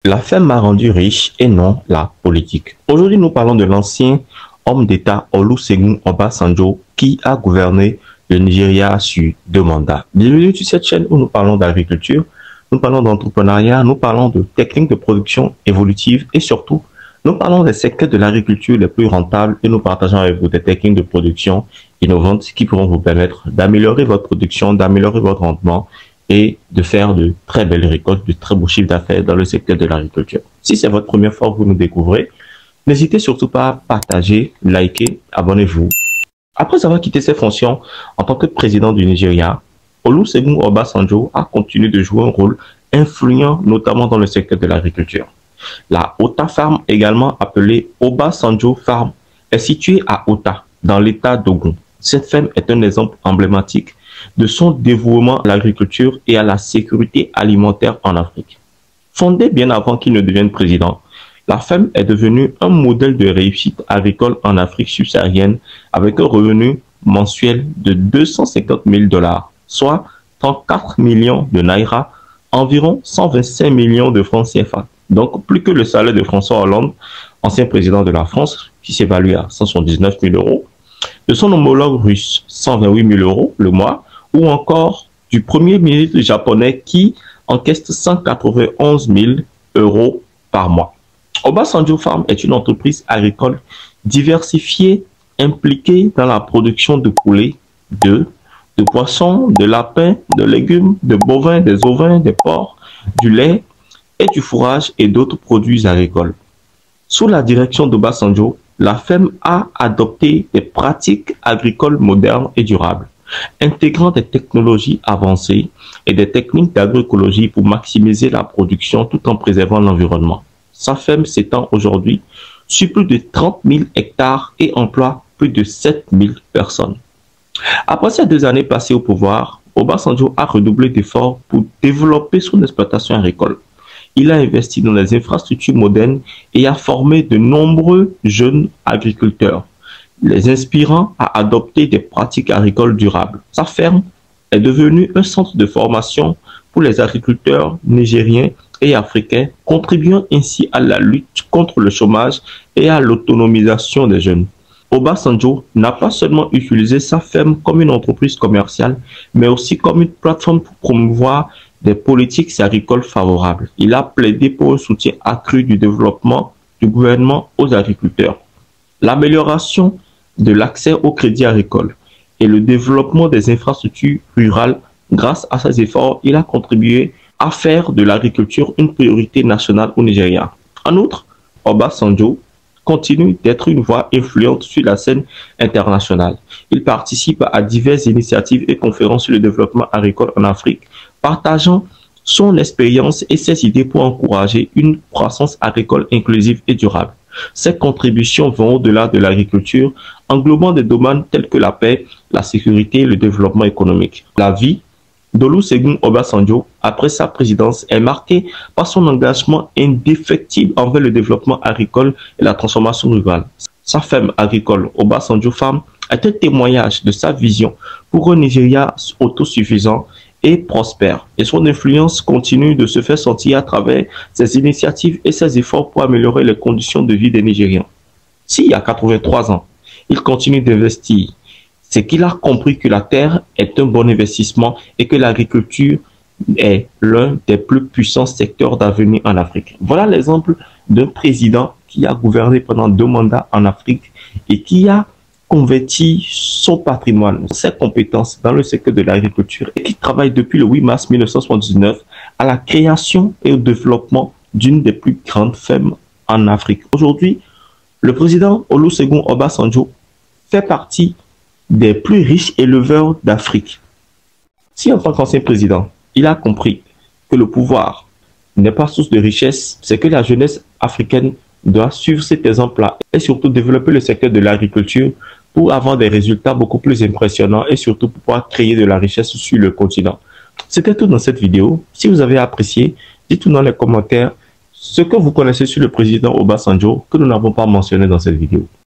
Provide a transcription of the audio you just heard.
La femme m'a rendu riche et non la politique. Aujourd'hui, nous parlons de l'ancien homme d'État Olusegun Obasanjo qui a gouverné le Nigeria sur 2 mandats. Bienvenue sur cette chaîne où nous parlons d'agriculture, nous parlons d'entrepreneuriat, nous parlons de techniques de production évolutive et surtout, nous parlons des secteurs de l'agriculture les plus rentables et nous partageons avec vous des techniques de production innovantes qui pourront vous permettre d'améliorer votre production, d'améliorer votre rendement et de faire de très belles récoltes, de très beaux chiffres d'affaires dans le secteur de l'agriculture. Si c'est votre première fois que vous nous découvrez, n'hésitez surtout pas à partager, liker, abonnez-vous. Après avoir quitté ses fonctions en tant que président du Nigeria, Olusegun Obasanjo a continué de jouer un rôle influent, notamment dans le secteur de l'agriculture. La Ota Farm, également appelée Obasanjo Farm, est située à Ota, dans l'état d'Ogun. Cette ferme est un exemple emblématique de son dévouement à l'agriculture et à la sécurité alimentaire en Afrique. Fondée bien avant qu'il ne devienne président, la ferme est devenue un modèle de réussite agricole en Afrique subsaharienne avec un revenu mensuel de 250 000 $, soit 34 millions de naira, environ 125 millions de francs CFA. Donc plus que le salaire de François Hollande, ancien président de la France, qui s'évalue à 179 000 €, de son homologue russe, 128 000 € le mois, ou encore du premier ministre japonais qui encaisse 191 000 € par mois. Obasanjo Farm est une entreprise agricole diversifiée impliquée dans la production de poulets, d'œufs, de poissons, de lapins, de légumes, de bovins, des ovins, des porcs, du lait et du fourrage et d'autres produits agricoles. Sous la direction d'Obasanjo, la ferme a adopté des pratiques agricoles modernes et durables, intégrant des technologies avancées et des techniques d'agroécologie pour maximiser la production tout en préservant l'environnement. Sa ferme s'étend aujourd'hui sur plus de 30 000 hectares et emploie plus de 7 000 personnes. Après ces 2 années passées au pouvoir, Obasanjo a redoublé d'efforts pour développer son exploitation agricole. Il a investi dans les infrastructures modernes et a formé de nombreux jeunes agriculteurs, les inspirant à adopter des pratiques agricoles durables. Sa ferme est devenue un centre de formation pour les agriculteurs nigériens et africains, contribuant ainsi à la lutte contre le chômage et à l'autonomisation des jeunes. Obasanjo n'a pas seulement utilisé sa ferme comme une entreprise commerciale, mais aussi comme une plateforme pour promouvoir des politiques agricoles favorables. Il a plaidé pour un soutien accru du développement du gouvernement aux agriculteurs, l'amélioration de l'accès au crédit agricole et le développement des infrastructures rurales. Grâce à ces efforts, il a contribué à faire de l'agriculture une priorité nationale au Nigeria. En outre, Obasanjo continue d'être une voix influente sur la scène internationale. Il participe à diverses initiatives et conférences sur le développement agricole en Afrique, partageant son expérience et ses idées pour encourager une croissance agricole inclusive et durable. Ses contributions vont au-delà de l'agriculture, englobant des domaines tels que la paix, la sécurité et le développement économique. La vie d'Olusegun Obasanjo, après sa présidence, est marquée par son engagement indéfectible envers le développement agricole et la transformation rurale. Sa ferme agricole, Obasanjo Farm, est un témoignage de sa vision pour un Nigeria autosuffisant et prospère. Et son influence continue de se faire sentir à travers ses initiatives et ses efforts pour améliorer les conditions de vie des Nigériens. S'il y a 83 ans, il continue d'investir, c'est qu'il a compris que la terre est un bon investissement et que l'agriculture est l'un des plus puissants secteurs d'avenir en Afrique. Voilà l'exemple d'un président qui a gouverné pendant 2 mandats en Afrique et qui a converti son patrimoine, ses compétences dans le secteur de l'agriculture et qui travaille depuis le 8 mars 1979 à la création et au développement d'une des plus grandes fermes en Afrique. Aujourd'hui, le président Olusegun Obasanjo fait partie des plus riches éleveurs d'Afrique. Si en tant qu'ancien président, il a compris que le pouvoir n'est pas source de richesse, c'est que la jeunesse africaine doit suivre cet exemple-là et surtout développer le secteur de l'agriculture pour avoir des résultats beaucoup plus impressionnants et surtout pour pouvoir créer de la richesse sur le continent. C'était tout dans cette vidéo. Si vous avez apprécié, dites-nous dans les commentaires ce que vous connaissez sur le président Obasanjo que nous n'avons pas mentionné dans cette vidéo.